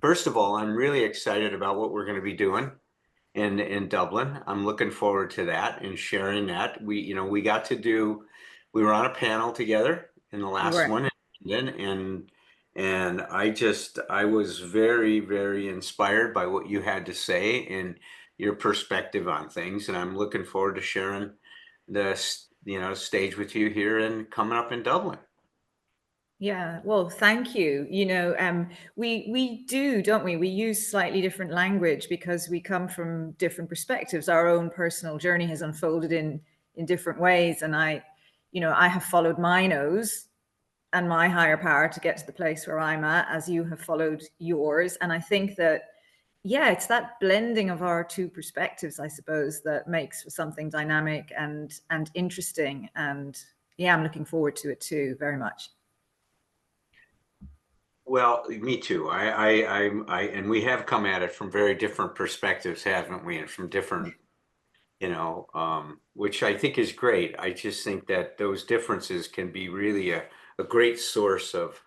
First of all, I'm really excited about what we're going to be doing in Dublin. I'm looking forward to that and sharing that. We were on a panel together in the You last were. one in London, and I was very, very inspired by what you had to say and your perspective on things. And I'm looking forward to sharing the, stage with you here and coming up in Dublin. Yeah, well, thank you. We do, don't we? We use slightly different language because we come from different perspectives. Our own personal journey has unfolded in different ways, and I have followed my nose and my higher power to get to the place where I'm at, as you have followed yours. And I think that, yeah, it's that blending of our two perspectives, I suppose, that makes for something dynamic and interesting. And yeah, I'm looking forward to it too, very much. Well, me too. And we have come at it from very different perspectives, haven't we? And from different, which I think is great. I just think that those differences can be really a great source of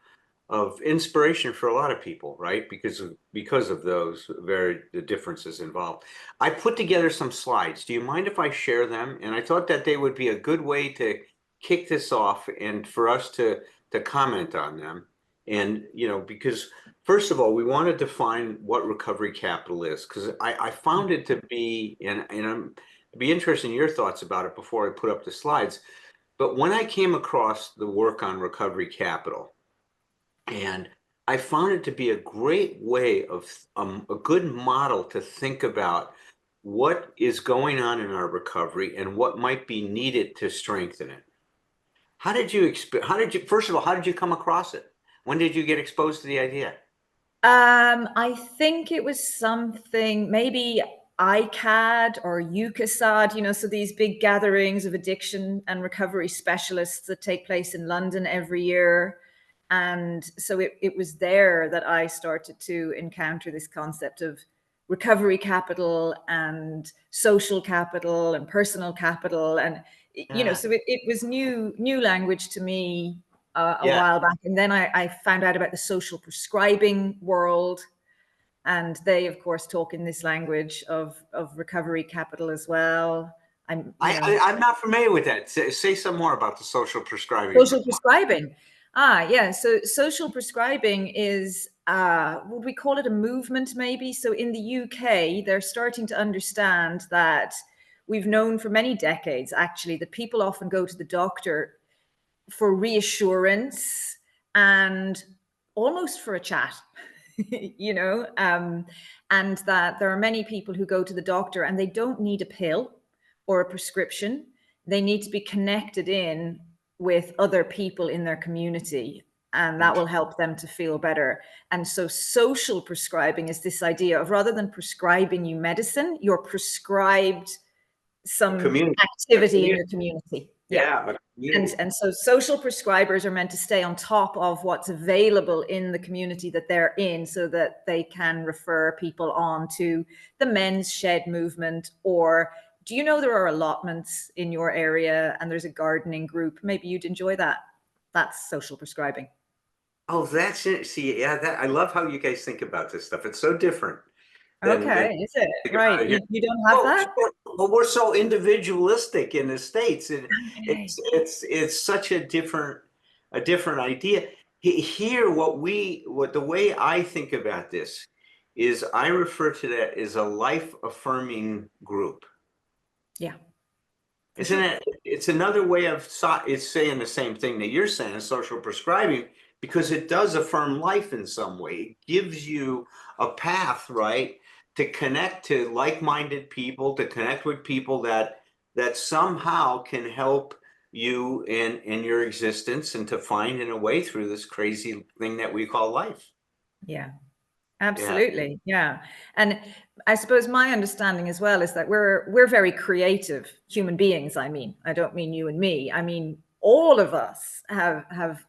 inspiration for a lot of people, right? Because of the differences involved. I put together some slides. Do you mind if I share them? And I thought that they would be a good way to kick this off and for us to comment on them. And, because first of all, we want to define what recovery capital is, because I found it to be, and it'd be interested in your thoughts about it before I put up the slides. But when I came across the work on recovery capital, and I found it to be a great way of a good model to think about what is going on in our recovery and what might be needed to strengthen it. First of all, how did you come across it? When did you get exposed to the idea? I think it was something, maybe ICAD or UCASAD, so these big gatherings of addiction and recovery specialists that take place in London every year. And so it was there that I started to encounter this concept of recovery capital and social capital and personal capital. And, so it was new language to me a Yeah. while back. And then I found out about the social prescribing world. And they, of course, talk in this language of recovery capital as well. I'm not familiar with that. Say some more about the social prescribing. Social prescribing. Yeah. So social prescribing is, would we call it a movement maybe? So in the UK, they're starting to understand that we've known for many decades, actually, that people often go to the doctor for reassurance and almost for a chat, and that there are many people who go to the doctor and they don't need a pill or a prescription. They need to be connected in with other people in their community, and that will help them to feel better. And so social prescribing is this idea of, rather than prescribing you medicine, you're prescribed some activity in your community. Yeah. And so social prescribers are meant to stay on top of what's available in the community that they're in, so that they can refer people on to the men's shed movement. Or do you know there are allotments in your area and there's a gardening group? Maybe you'd enjoy that. That's social prescribing. Oh, that's it. See, yeah, I love how you guys think about this stuff. It's so different than Okay, is it? think about Right. it here. You don't have that? Well, we're so individualistic in the States, and Okay. it's such a different idea. Here, what the way I think about this is I refer to that as a life affirming group. Yeah. Isn't it? It's another way of it's saying the same thing that you're saying, social prescribing, because it does affirm life in some way. It gives you a path, right, to connect to like-minded people, to connect with people that somehow can help you in your existence, and to find in a way through this crazy thing that we call life. Yeah. Yeah. Absolutely. Yeah. And I suppose my understanding as well is that we're very creative human beings. I mean, I don't mean you and me. I mean, all of us have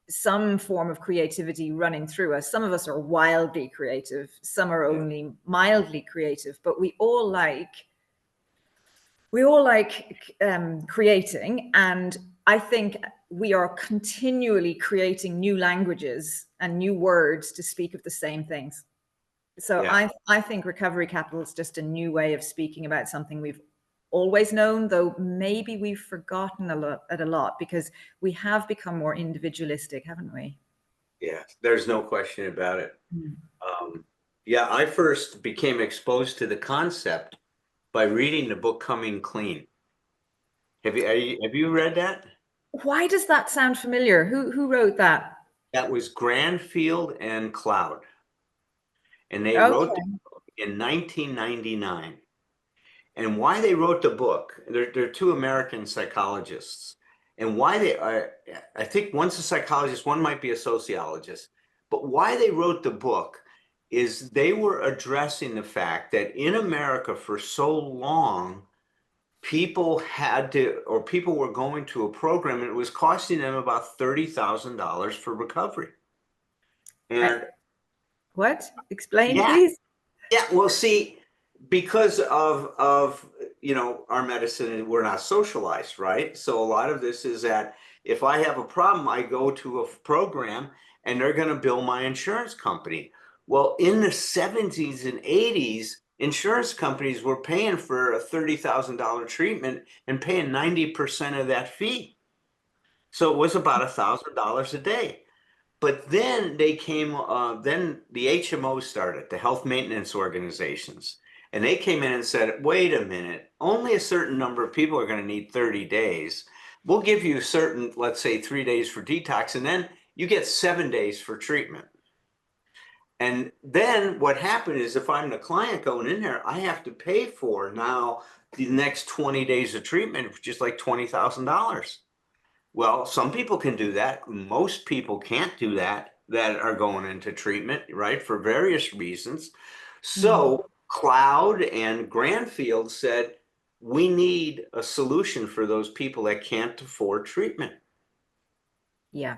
some form of creativity running through us. Some of us are wildly creative, some are only mildly creative, but we all like creating. And I think we are continually creating new languages and new words to speak of the same things. So Yeah. I think recovery capital is just a new way of speaking about something we've always known, though maybe we've forgotten a lot because we have become more individualistic, haven't we? Yeah, there's no question about it. Mm. Yeah, I first became exposed to the concept by reading the book Coming Clean. Have you read that? Why does that sound familiar? Who wrote that? That was Granfield and Cloud, and they wrote the Okay. book in 1999. And why they wrote the book, they're two American psychologists, and why they are, I think one's a psychologist, one might be a sociologist, but why they wrote the book is they were addressing the fact that in America for so long, people had to, or people were going to a program and it was costing them about $30,000 for recovery. I, And what? Explain, yeah, please. yeah, well, see, because of our medicine, we're not socialized, right? So a lot of this is that if I have a problem, I go to a program and they're going to bill my insurance company. Well, in the 70s and 80s, insurance companies were paying for a $30,000 treatment and paying 90% of that fee. So it was about $1,000 a day. But then then the HMO started, the health maintenance organizations, and they came in and said, wait a minute, only a certain number of people are going to need 30 days. We'll give you certain, let's say 3 days for detox, and then you get 7 days for treatment. And then what happened is if I'm the client going in there, I have to pay for now the next 20 days of treatment, which is like $20,000. Well, some people can do that. Most people can't do that that are going into treatment, right? For various reasons. Mm. So Cloud and Granfield said, we need a solution for those people that can't afford treatment. Yeah.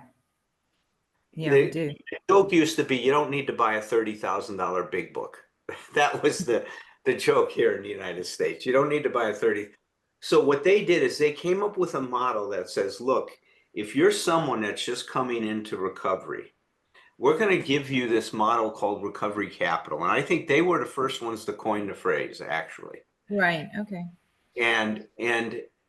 Yeah, we The do. joke used to be, you don't need to buy a $30,000 big book. That was the joke here in the United States. You don't need to buy a 30. So what they did is they came up with a model that says, look, if you're someone that's just coming into recovery, we're going to give you this model called recovery capital. And I think they were the first ones to coin the phrase, actually. Right. Okay. And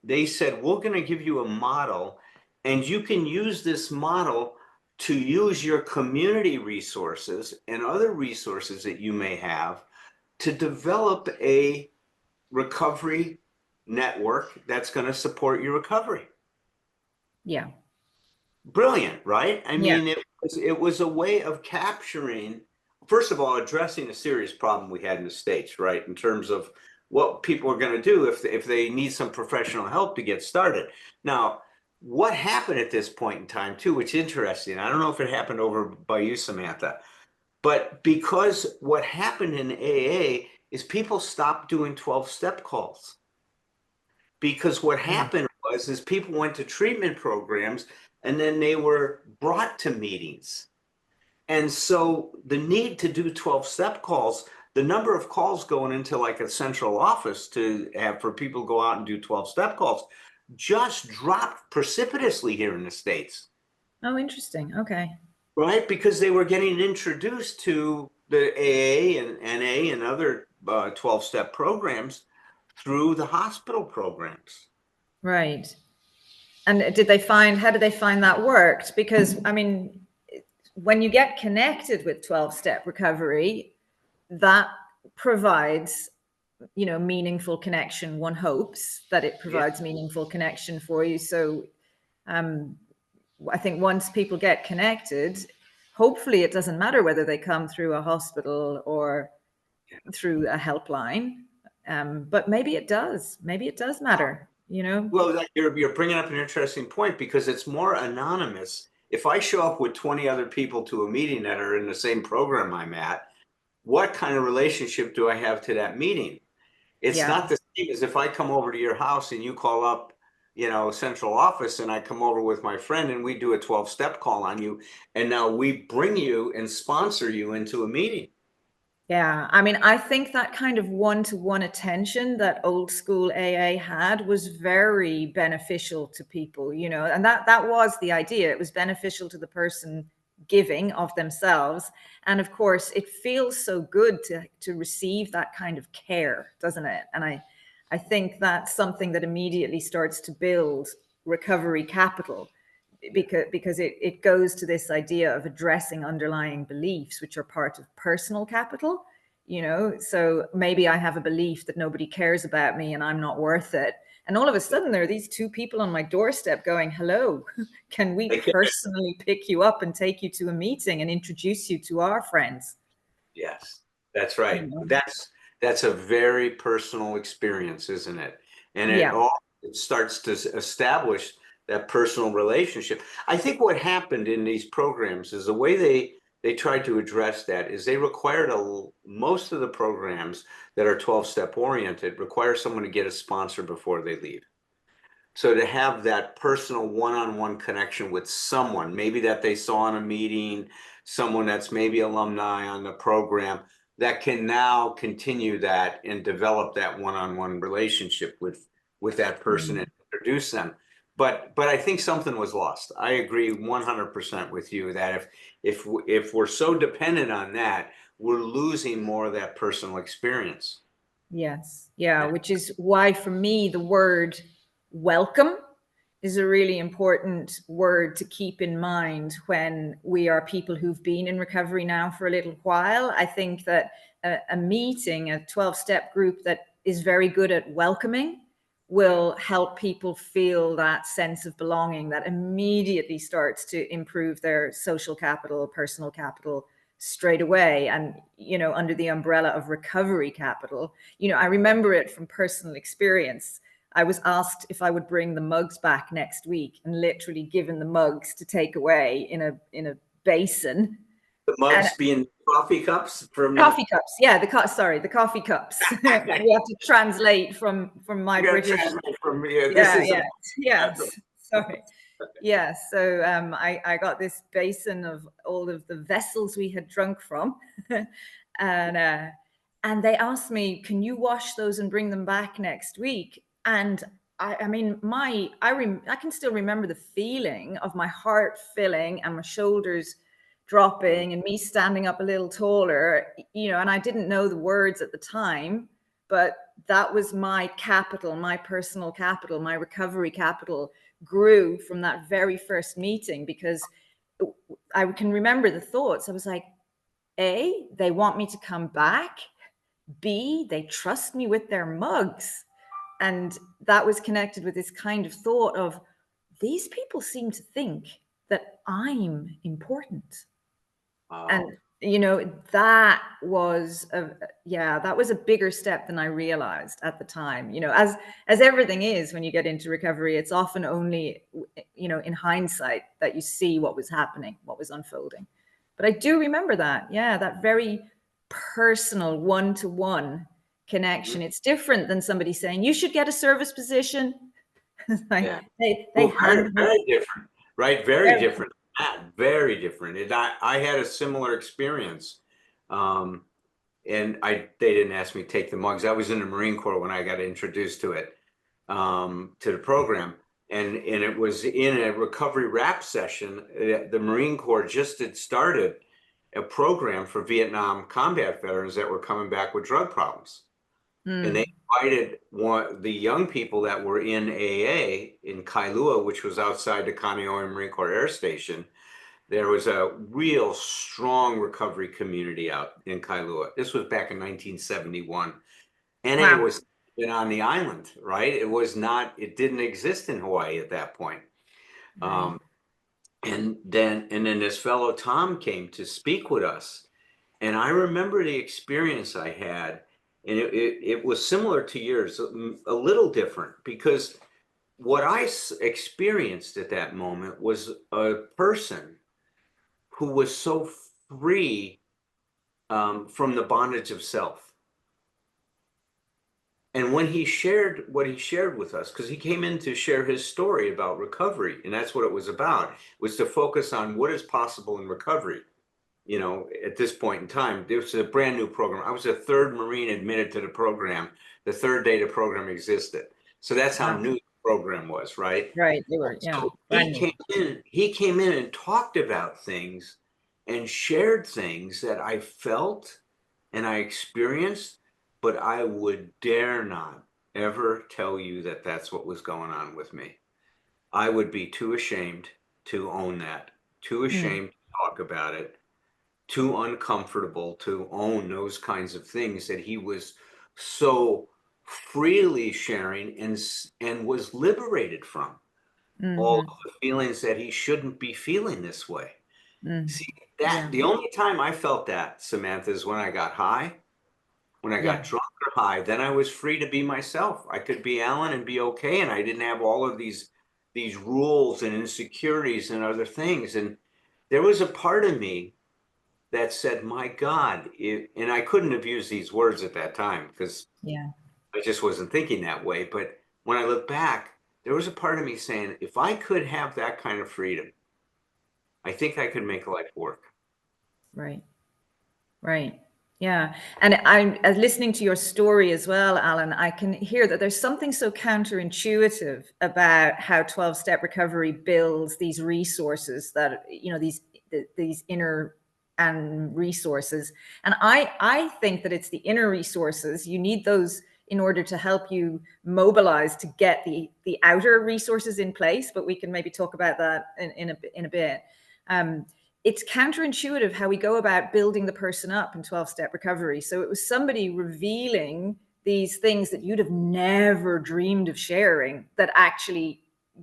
they said, we're going to give you a model, and you can use this model to use your community resources and other resources that you may have to develop a recovery network that's going to support your recovery. Yeah. Brilliant, right? I Yeah. mean, it was a way of capturing, first of all, addressing a serious problem we had in the States, right? In terms of what people are going to do if they need some professional help to get started. Now, what happened at this point in time, too, which is interesting, I don't know if it happened over by you, Samantha, but because what happened in AA is people stopped doing 12-step calls. Because what Yeah. happened was is people went to treatment programs and then they were brought to meetings. And so the need to do 12-step calls, the number of calls going into like a central office to have for people to go out and do 12-step calls just dropped precipitously here in the States, Oh, interesting. Okay. right? Because they were getting introduced to the AA and NA and other 12-step programs through the hospital programs. Right. And how did they find that worked? Because, I mean, when you get connected with 12-step recovery, that provides, meaningful connection. One hopes that it Yeah. provides meaningful connection for you. So um, I think once people get connected, hopefully it doesn't matter whether they come through a hospital or through a helpline. But maybe it does. Maybe it does matter. Well, you're bringing up an interesting point because it's more anonymous. If I show up with 20 other people to a meeting that are in the same program I'm at, what kind of relationship do I have to that meeting? It's Yeah. not the same as if I come over to your house and you call up, central office and I come over with my friend and we do a 12-step call on you. And now we bring you and sponsor you into a meeting. Yeah, I mean, I think that kind of one-to-one attention that old school AA had was very beneficial to people, and that was the idea. It was beneficial to the person giving of themselves. And of course, it feels so good to receive that kind of care, doesn't it? And I think that's something that immediately starts to build recovery capital, because it goes to this idea of addressing underlying beliefs, which are part of personal capital. So maybe I have a belief that nobody cares about me and I'm not worth it. And all of a sudden there are these two people on my doorstep going, hello, can we personally pick you up and take you to a meeting and introduce you to our friends? Yes, that's right. That's a very personal experience, isn't it? And Yeah. it starts to establish that personal relationship. I think what happened in these programs is the way they tried to address that is they required most of the programs that are 12-step oriented require someone to get a sponsor before they leave. So to have that personal one-on-one connection with someone, maybe that they saw in a meeting, someone that's maybe alumni on the program, that can now continue that and develop that one-on-one relationship with that person and introduce them. But I think something was lost. I agree 100% with you that if we're so dependent on that, we're losing more of that personal experience. Yes. Yeah. Which is why for me, the word welcome is a really important word to keep in mind when we are people who've been in recovery now for a little while. I think that a meeting, a 12-step group that is very good at welcoming, will help people feel that sense of belonging that immediately starts to improve their social capital, personal capital straight away. And, under the umbrella of recovery capital, I remember it from personal experience. I was asked if I would bring the mugs back next week and literally given the mugs to take away in a basin. The mugs being coffee cups from coffee cups. Yeah, the coffee cups. We have to translate from my British. Yes. Sorry. Yeah. So I got this basin of all of the vessels we had drunk from, and they asked me, "Can you wash those and bring them back next week?" And I mean, I can still remember the feeling of my heart filling and my shoulders dropping and me standing up a little taller, and I didn't know the words at the time, but that was my capital, my personal capital, my recovery capital grew from that very first meeting, because I can remember the thoughts. I was like, A, they want me to come back. B, they trust me with their mugs. And that was connected with this kind of thought of, these people seem to think that I'm important. And that was a bigger step than I realized at the time. As everything is when you get into recovery, it's often only in hindsight that you see what was happening, what was unfolding. But I do remember that very personal one-to-one connection. It's different than somebody saying you should get a service position. Very different, right? Very different. Very different. And I had a similar experience. And they didn't ask me to take the mugs. I was in the Marine Corps when I got introduced to it, to the program. And it was in a recovery rap session. The Marine Corps just had started a program for Vietnam combat veterans that were coming back with drug problems. And they invited the young people that were in AA in Kailua, which was outside the Kaneohe Marine Corps Air Station. There was a real strong recovery community out in Kailua. This was back in 1971. NA was on the island, right? It didn't exist in Hawaii at that point. And then this fellow Tom came to speak with us. And I remember the experience I had, and it was similar to yours, a little different, because what I experienced at that moment was a person who was so free from the bondage of self. And when he shared what he shared with us, because he came in to share his story about recovery, and that's what it was about, was to focus on what is possible in recovery. At this point in time, it was a brand new program. I was the third Marine admitted to the program, the third day the program existed. So that's how new the program was, right? Right. They were, So he came in and talked about things and shared things that I felt and I experienced, but I would dare not ever tell you that that's what was going on with me. I would be too ashamed to own that, too Mm, ashamed to talk about it, too uncomfortable to own those kinds of things that he was so freely sharing and was liberated from all mm-hmm, of the feelings that he shouldn't be feeling this way. mm, See, that yeah, the only time I felt that, Samantha, is when I got high, when I got yeah, drunk or high. Then I was free to be myself. I could be Alan and be okay, and I didn't have all of these rules and insecurities and other things. And there was a part of me that said, "My God," and I couldn't have used these words at that time because yeah. I just wasn't thinking that way. But when I look back, there was a part of me saying, if I could have that kind of freedom, I think I could make life work. Right. Right. Yeah. And I'm as listening to your story as well, Alan, I can hear that there's something so counterintuitive about how 12-step recovery builds these resources that, these inner and resources. And I think that it's the inner resources. You need those in order to help you mobilize to get the outer resources in place. But we can maybe talk about that in a bit. It's counterintuitive how we go about building the person up in 12-step recovery. So it was somebody revealing these things that you'd have never dreamed of sharing that actually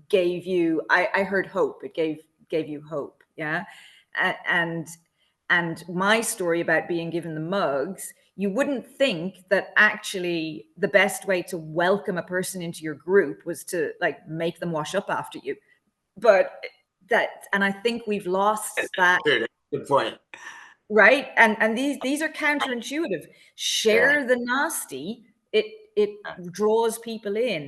gave you, I heard hope. It gave you hope. Yeah. And my story about being given the mugs, you wouldn't think that actually the best way to welcome a person into your group was to like make them wash up after you. But and I think we've lost that, Sure, that's a good point. right? And these are counterintuitive. Yeah, Share the nasty, it draws people in.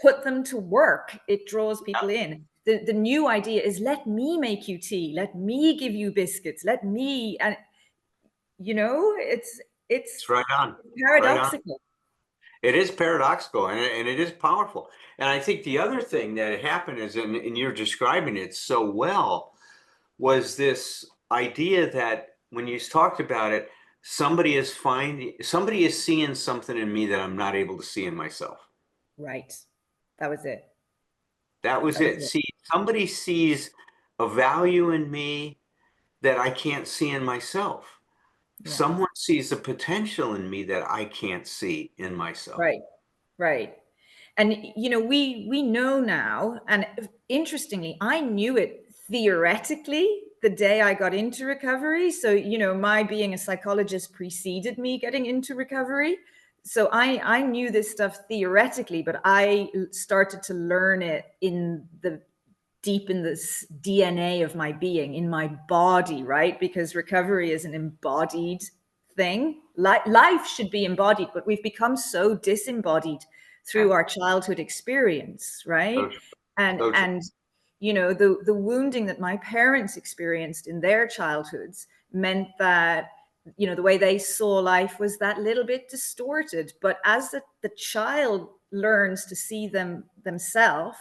Put them to work, it draws yeah, people in. The new idea is, let me make you tea, let me give you biscuits, let me, and it's it's right on, right on. paradoxical. It is paradoxical and it is powerful. And I think the other thing that happened is, and you're describing it so well, was this idea that when you talked about it, somebody is seeing something in me that I'm not able to see in myself. Right. That was it. That was That was it. it. See, somebody sees a value in me that I can't see in myself. Yeah. Someone sees a potential in me that I can't see in myself. Right. Right. And we know now, and interestingly, I knew it theoretically the day I got into recovery. So, my being a psychologist preceded me getting into recovery. So I knew this stuff theoretically, but I started to learn it deep in this DNA of my being, in my body, right? Because recovery is an embodied thing. Life should be embodied, but we've become so disembodied Yeah. through our childhood experience, So right? true. And So true. and the wounding that my parents experienced in their childhoods meant that the way they saw life was that little bit distorted. But as the child learns to see themselves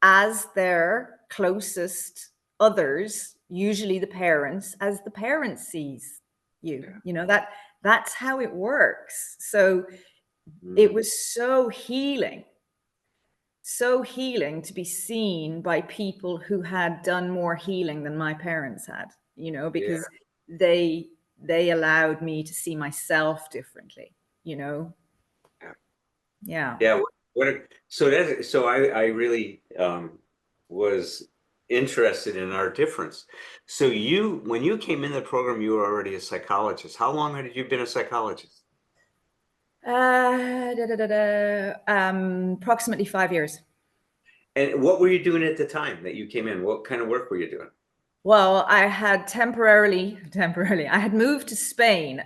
as their closest others, usually the parents, as the parent sees you, Yeah. that's how it works. So it Mm, was so healing to be seen by people who had done more healing than my parents had, yeah. because they allowed me to see myself differently, you know Yeah. yeah. Yeah. So I really was interested in our difference. So when you came in the program, you were already a psychologist. How long had you been a psychologist? Approximately 5 years. And what were you doing at the time that you came in? What kind of work were you doing? Well, I had temporarily, I had moved to Spain.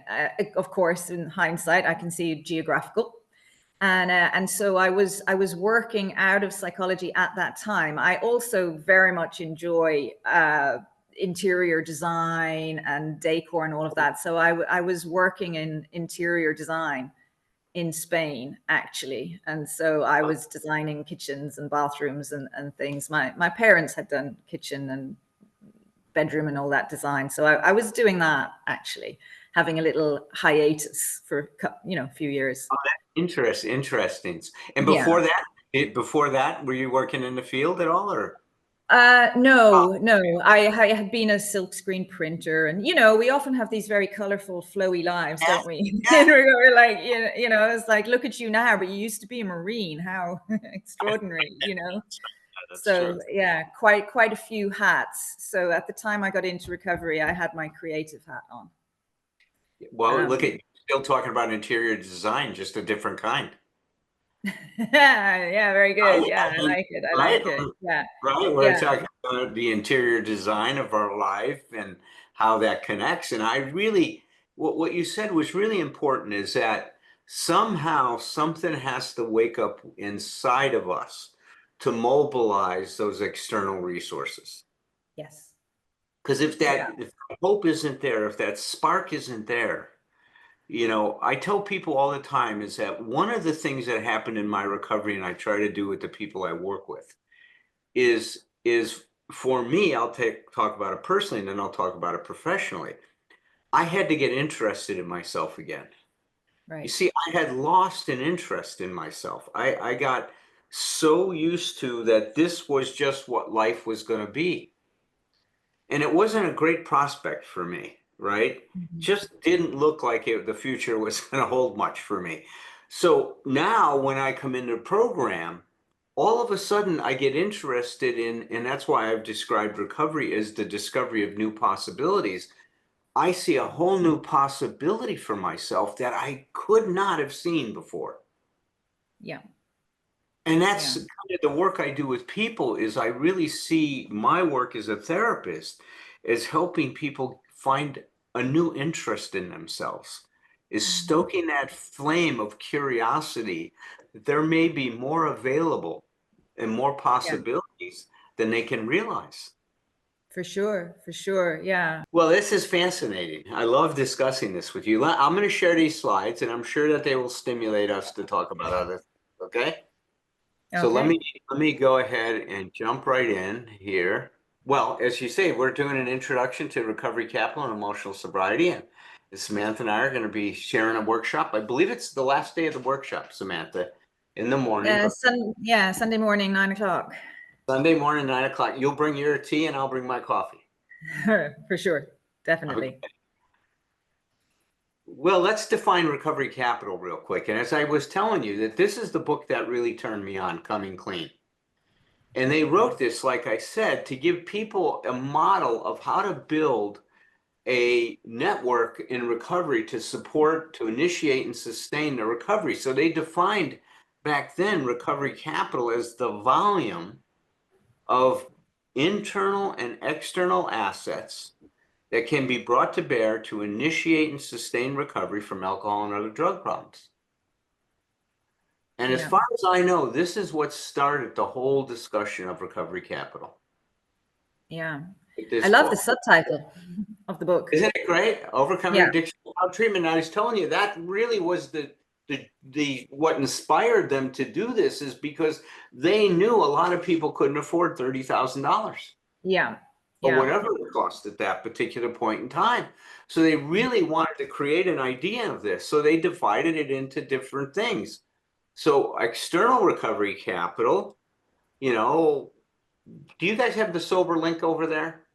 Of course, in hindsight, I can see geographical, and so I was working out of psychology at that time. I also very much enjoy interior design and decor and all of that. So I was working in interior design in Spain, actually, and so I was designing kitchens and bathrooms and things. My parents had done kitchen and bedroom and all that design. So I was doing that, actually, having a little hiatus for, a few years. Interesting. And Yeah. before that, were you working in the field at all, or? No. I had been a silkscreen printer, and we often have these very colorful, flowy lives, don't we? Yeah. And we're like, it's like, look at you now, but you used to be a Marine. How extraordinary, That's true. So yeah, quite a few hats. So at the time I got into recovery, I had my creative hat on. Well, look at you, still talking about interior design, just a different kind. Yeah, very good. Right? Yeah, I I mean, like it. I right? like it. Yeah, Right. We're yeah. talking about the interior design of our life and how that connects. And I really, what you said was really important, is that somehow something has to wake up inside of us to mobilize those external resources. Yes. Because if Yeah. hope isn't there, if that spark isn't there, I tell people all the time is that one of the things that happened in my recovery, and I try to do with the people I work with, is for me, talk about it personally, and then I'll talk about it professionally. I had to get interested in myself again. You Right. see, I had lost an interest in myself. I got so used to that this was just what life was going to be. And it wasn't a great prospect for me, right? Mhm. Just didn't look like the future was going to hold much for me. So now when I come into the program, all of a sudden I get interested in, and that's why I've described recovery as the discovery of new possibilities. I see a whole new possibility for myself that I could not have seen before. Yeah. And Yeah. that's kind of the work I do with people. Is I really see my work as a therapist as helping people find a new interest in themselves, is Mhm. stoking that flame of curiosity that there may be more available and more Yeah. possibilities than they can realize. For sure. For sure. Yeah. Well, this is fascinating. I love discussing this with you. I'm going to share these slides, and I'm sure that they will stimulate us to talk about other things. Okay? So Okay. let me go ahead and jump right in here. Well, as you say, we're doing an introduction to recovery capital and emotional sobriety, and Samantha and I are going to be sharing a workshop. I believe it's the last day of the workshop, Samantha, in the morning, but Sunday morning, 9 o'clock. Sunday morning, 9 o'clock. You'll bring your tea, and I'll bring my coffee. For sure. Okay. Definitely. Well, let's define recovery capital real quick. And as I was telling you, that this is the book that really turned me on, Coming Clean. And they wrote this, like I said, to give people a model of how to build a network in recovery to support, to initiate, and sustain the recovery. So they defined back then recovery capital as the volume of internal and external assets that can be brought to bear to initiate and sustain recovery from alcohol and other drug problems. And as Yeah. far as I know, this is what started the whole discussion of recovery capital. Yeah. I This love the book. subtitle of the book. Isn't it great? Overcoming Yeah. addiction without treatment. And I was telling you that really was the what inspired them to do this, is because they knew a lot of people couldn't afford $30,000 Yeah. or Yeah. whatever it cost at that particular point in time. So they really wanted to create an idea of this. So they divided it into different things. So external recovery capital, do you guys have the sober link over there?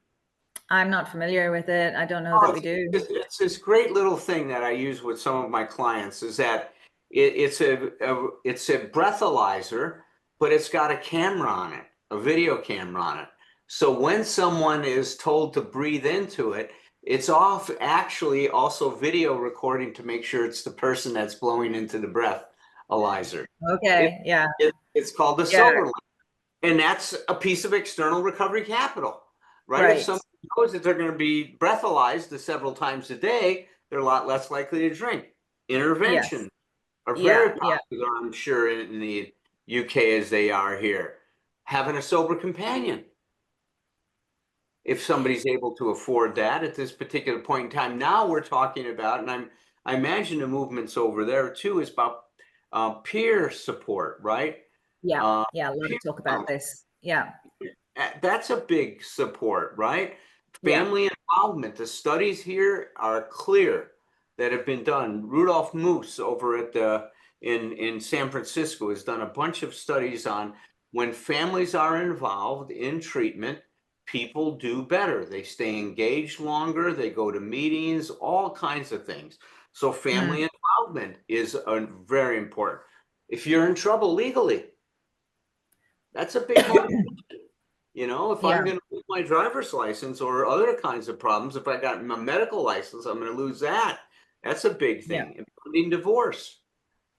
I'm not familiar with it. I don't know Oh, that we do. it's this great little thing that I use with some of my clients, is that it's a breathalyzer, but it's got a camera on it, a video camera on it. So when someone is told to breathe into it, it's off actually also video recording to make sure it's the person that's blowing into the breathalyzer. It, Okay. Yeah. it's called the Yeah. sober link. And that's a piece of external recovery capital, right? If Right. somebody knows that they're going to be breathalyzed several times a day, they're a lot less likely to drink. Yes. Interventions are Yeah. very Yeah. popular, I'm sure, in the UK as they are here. Having a sober companion, if somebody's able to afford that at this particular point in time. Now we're talking about, and I imagine the movements over there too, is about peer support, right? Yeah. Uh, Yeah. A lot peer of talk about counseling. this. Yeah. That's a big support, right? Yeah. Family involvement. The studies here are clear that have been done. Rudolph Moose over at the in San Francisco has done a bunch of studies on when families are involved in treatment, people do better. They stay engaged longer, they go to meetings, all kinds of things. So Mm. family involvement is very important. If you're in trouble legally, that's a big motivation. You know, if I'm Yeah. going to lose my driver's license or other kinds of problems, if I got my medical license, I'm going to lose that. That's a big Yeah. thing. Impending divorce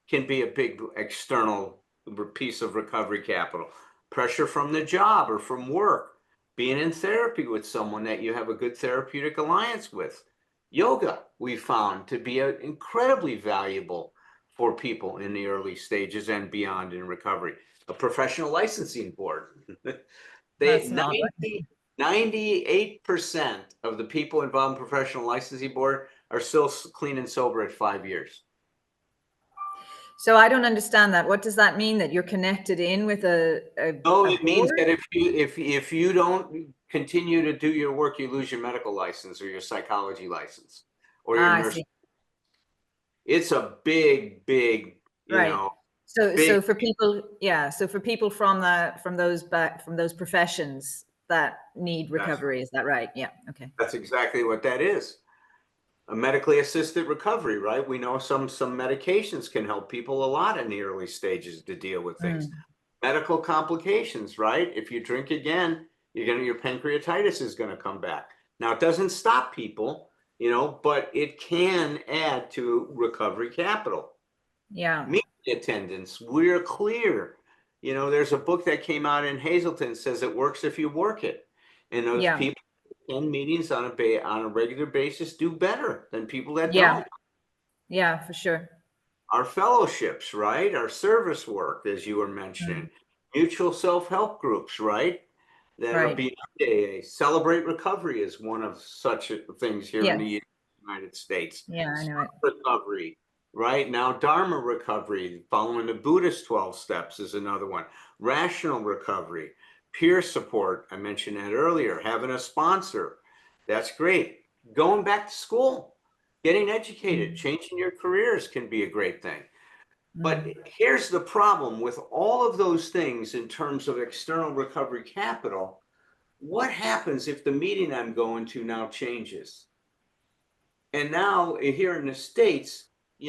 can be a big external piece of recovery capital. Pressure from the job or from work, being in therapy with someone that you have a good therapeutic alliance with. Yoga, we found to be incredibly valuable for people in the early stages and beyond in recovery. A professional licensing board. They That's not right. 98% of the people involved in professional licensing board are still clean and sober at 5 years. So I don't understand that. What does that mean? That you're connected in with No, a it means board? that if you don't continue to do your work, you lose your medical license or your psychology license or your Ah, I nurse. see. It's a big, Right. So big. for people, yeah. So for people from those professions that need That's recovery, is that right? Yeah. Okay. that's exactly what that is. A medically assisted recovery, right? We know some medications can help people a lot in the early stages to deal with things. Mm. Medical complications, right? If you drink again, your pancreatitis is going to come back. Now it doesn't stop people, but it can add to recovery capital. Yeah. Meeting attendance, we're clear. There's a book that came out in Hazleton says it works if you work it. And those Yeah. people who attend meetings on a regular basis do better than people that Yeah. don't. Yeah, for sure. Our fellowships, right? Our service work, as you were mentioning, Mm. mutual self-help groups, right? That are Right. beyond AA. Celebrate Recovery is one of such things here in Yes. the United States. Yeah, I know it. Recovery, right? Now, Dharma Recovery, following the Buddhist 12 steps, is another one. Rational Recovery, peer support, I mentioned that earlier, having a sponsor, that's great. Going back to school, getting educated, Mm. changing your careers can be a great thing. But Mm. here's the problem with all of those things in terms of external recovery capital. What happens if the meeting I'm going to now changes? And now here in the States, you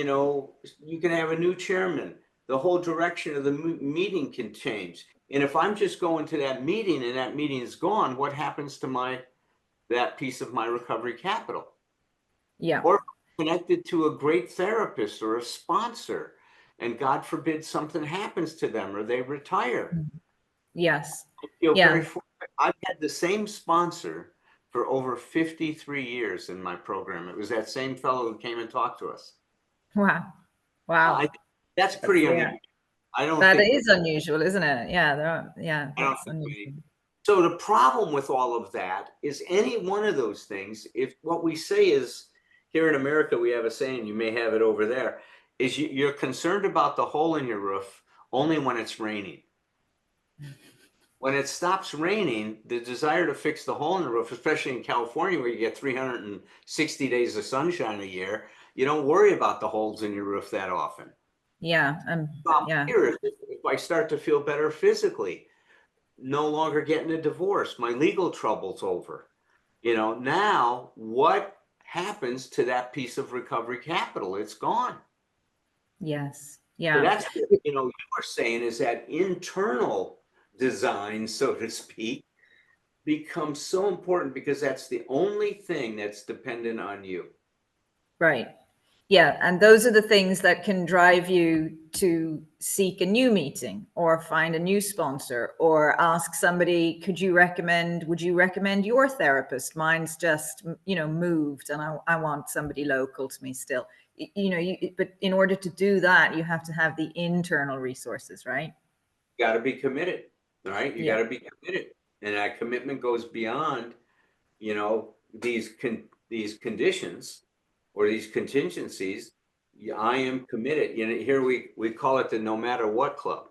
can have a new chairman. The whole direction of the meeting can change. And if I'm just going to that meeting and that meeting is gone, what happens to that piece of my recovery capital? Yeah. Or connected to a great therapist or a sponsor, and God forbid something happens to them or they retire. Mm. Yes. I feel very Yeah. fortunate. I've had the same sponsor for over 53 years in my program. It was that same fellow who came and talked to us. Wow. I Wow. think that's That's pretty yeah. unusual. I don't That think is unusual, isn't it? Yeah, yeah, I don't that's think many. unusual. So the problem with all of that is any one of those things, if what we say is here in America, we have a saying, you may have it over there, is you're concerned about the hole in your roof only when it's raining. When it stops raining, the desire to fix the hole in the roof, especially in California where you get 360 days of sunshine a year, you don't worry about the holes in your roof that often. Yeah. Yeah. Here, if I start to feel better physically, no longer getting a divorce, my legal trouble's over. Now what happens to that piece of recovery capital? It's gone. Yes. So Yeah. that's you were saying is that internal design, so to speak, becomes so important because that's the only thing that's dependent on you. Right. Yeah, and those are the things that can drive you to seek a new meeting or find a new sponsor or ask somebody, would you recommend your therapist? Mine's just, moved and I want somebody local to me still. But in order to do that, you have to have the internal resources, right? You got to be committed, right? You got Yeah. to be committed. And that commitment goes beyond, these conditions or these contingencies. I am committed. Here we call it the no matter what club.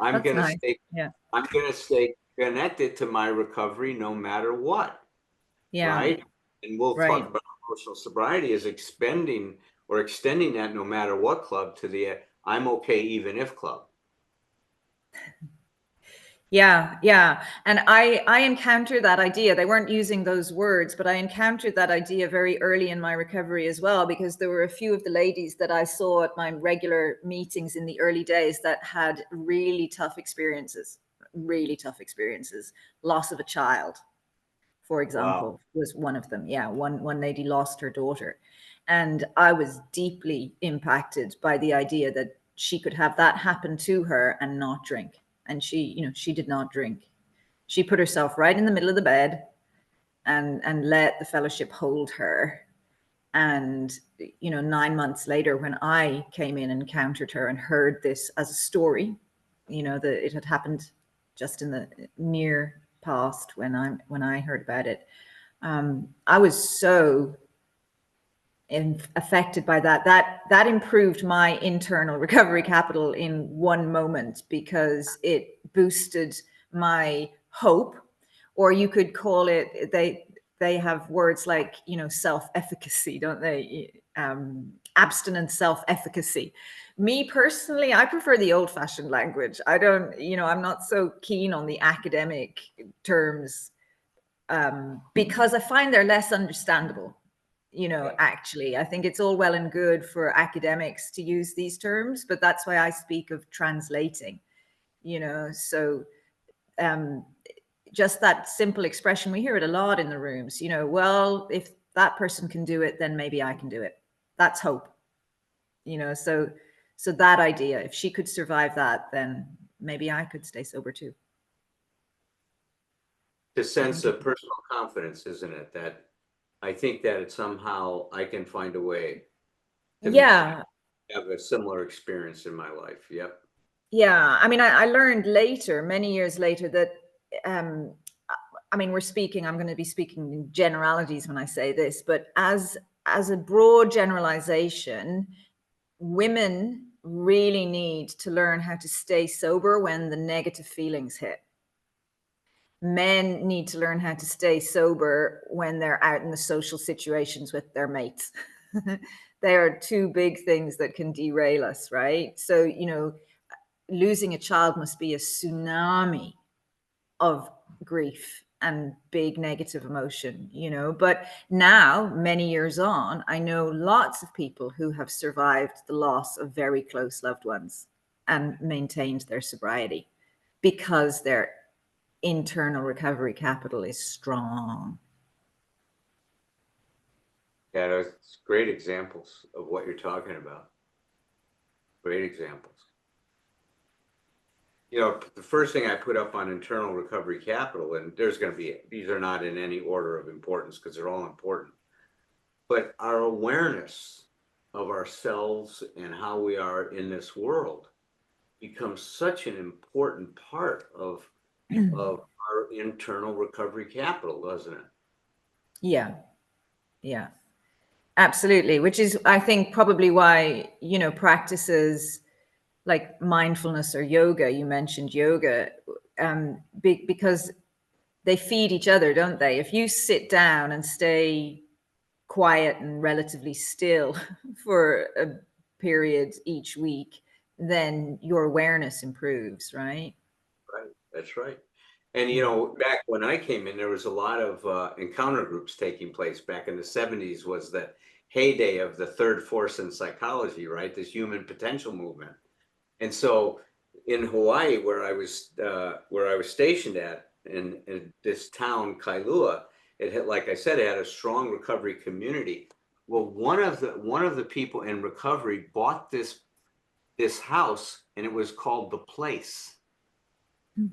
I'm That's going to nice. stay Yeah. I'm going to stay connected to my recovery no matter what, Yeah, right? And we'll talk right. about emotional sobriety as expending or extending that no matter what club to the I'm okay even if club. Yeah, yeah. And I encountered that idea. They weren't using those words, but I encountered that idea very early in my recovery as well, because there were a few of the ladies that I saw at my regular meetings in the early days that had really tough experiences, really tough experiences. Loss of a child, for Wow. example, was one of them. Yeah, one lady lost her daughter. And I was deeply impacted by the idea that she could have that happen to her and not drink. And she did not drink. She put herself right in the middle of the bed and let the fellowship hold her. And 9 months later, when I came in and encountered her and heard this as a story, that it had happened just in the near past when I heard about it, I was so affected by that improved my internal recovery capital in one moment, because it boosted my hope. Or you could call it, they have words like self-efficacy, don't they? Abstinence, self-efficacy. Me personally, I prefer the old-fashioned language. I don't, I'm not so keen on the academic terms, because I find they're less understandable. Yeah. Actually, I think it's all well and good for academics to use these terms, but that's why I speak of translating. So um, just that simple expression, we hear it a lot in the rooms. Well, if that person can do it, then maybe I can do it. That's hope. So that idea, if she could survive that, then maybe I could stay sober too. The I sense think it, of personal confidence, isn't it? That I think that it's somehow I can find a way to yeah. have a similar experience in my life. Yep. Yeah, I mean, I learned later, many years later, that um, I mean, I'm going to be speaking in generalities when I say this, but as a broad generalization, women really need to learn how to stay sober when the negative feelings hit. Men need to learn how to stay sober when they're out in the social situations with their mates. They are two big things that can derail us, right? So, losing a child must be a tsunami of grief and big negative emotion, But now, many years on, I know lots of people who have survived the loss of very close loved ones and maintained their sobriety because their internal recovery capital is strong. Yeah, that's great examples of what you're talking about. Great examples. The first thing I put up on internal recovery capital, and these are not in any order of importance because they're all important, but our awareness of ourselves and how we are in this world becomes such an important part of our internal recovery capital, doesn't it? Yeah, yeah, absolutely. Which is, I think, probably why, practices like mindfulness or yoga, you mentioned yoga, because they feed each other, don't they? If you sit down and stay quiet and relatively still for a period each week, then your awareness improves, right? Right. That's right. And Yeah. back when I came in, there was a lot of encounter groups taking place. Back in the 70s was the heyday of the third force in psychology, right? This human potential movement. And so in Hawaii, where I was stationed at in this town, Kailua, it had, like I said, it had a strong recovery community. Well, one of the people in recovery bought this house, and it was called The Place.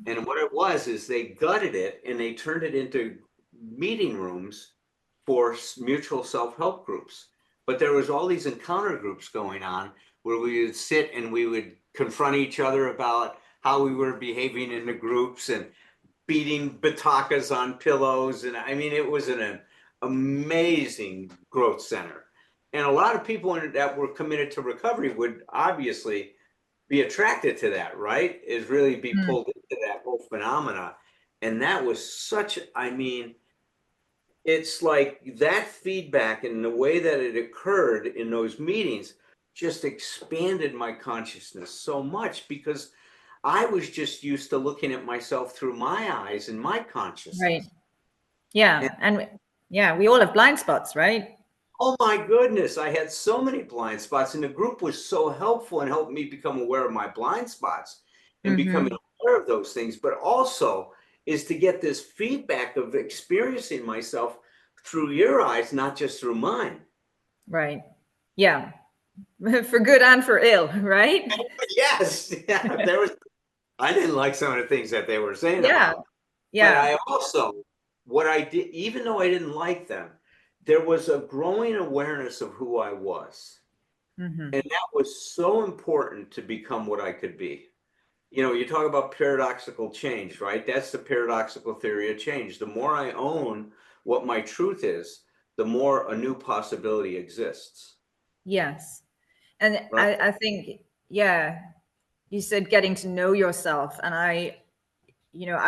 And what it was is they gutted it and they turned it into meeting rooms for mutual self-help groups. But there was all these encounter groups going on where we would sit and we would confront each other about how we were behaving in the groups and beating batakas on pillows. And I mean, it was an amazing growth center. And a lot of people that were committed to recovery would obviously be attracted to that, right? Is really be Mm. pulled into that whole phenomena. And that was such, I mean, it's like that feedback and the way that it occurred in those meetings just expanded my consciousness so much, because I was just used to looking at myself through my eyes and my Right. consciousness. And Yeah. And yeah, we all have blind spots, right? oh my goodness, I had so many blind spots, and the group was so helpful and helped me become aware of my blind spots and becoming Mm-hmm. aware of those things, but also is to get this feedback of experiencing myself through your eyes, not just through mine. Right. Yeah. For good and for ill, right? Yes, yeah, there was. I didn't like some of the things that they were saying Yeah. about, but Yeah. I also, what I did, even though I didn't like them, there was a growing awareness of who I was. Mm-hmm. And that was so important to become what I could be. You know, you talk about paradoxical change, right? That's the paradoxical theory of change. The more I own what my truth is, the more a new possibility exists, Yes. And right? I think, yeah, you said getting to know yourself. And I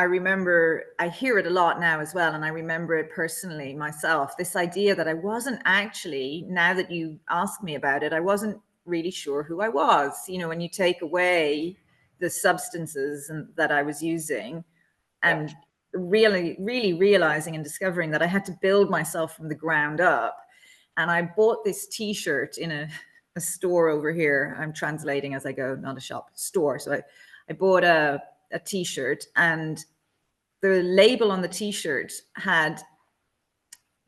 remember, I hear it a lot now as well. And I remember it personally myself, this idea that I wasn't actually, now that you ask me about it, I wasn't really sure who I was. When you take away the substances that I was using, Yeah. and really, really realizing and discovering that I had to build myself from the ground up. And I bought this t-shirt in a store over here. I'm translating as I go, not a shop, store. So I bought a t-shirt, and the label on the t-shirt had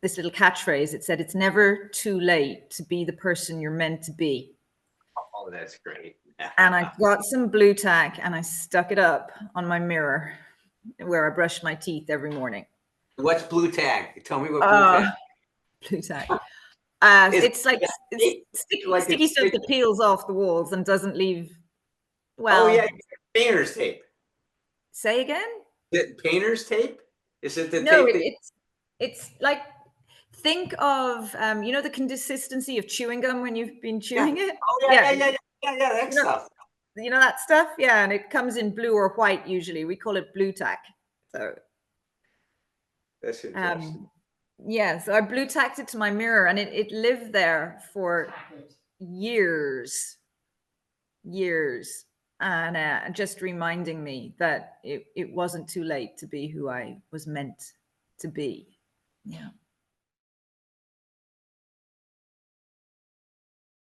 this little catchphrase. It said, "It's never too late to be the person you're meant to be." Oh, that's great. And I got some blue tack and I stuck it up on my mirror where I brush my teeth every morning. What's blue tag? Tell me what blue Uh, tag blue tack. is. It's like it's Like sticky stuff that peels off the walls and doesn't leave. oh yeah, Well, painter's tape. say again? Is it painter's tape? Is it the No, tape that? it's like, think of the consistency of chewing gum when you've been Yeah. chewing it. Oh yeah, Yeah, yeah, yeah, yeah, yeah, yeah. That you know stuff. that stuff. Yeah, and it comes in blue or white usually. We call it blue tack. So That's interesting. um, yeah, so I blue tacked it to my mirror, and it lived there for years, years, and just reminding me that it wasn't too late to be who I was meant to be. Yeah.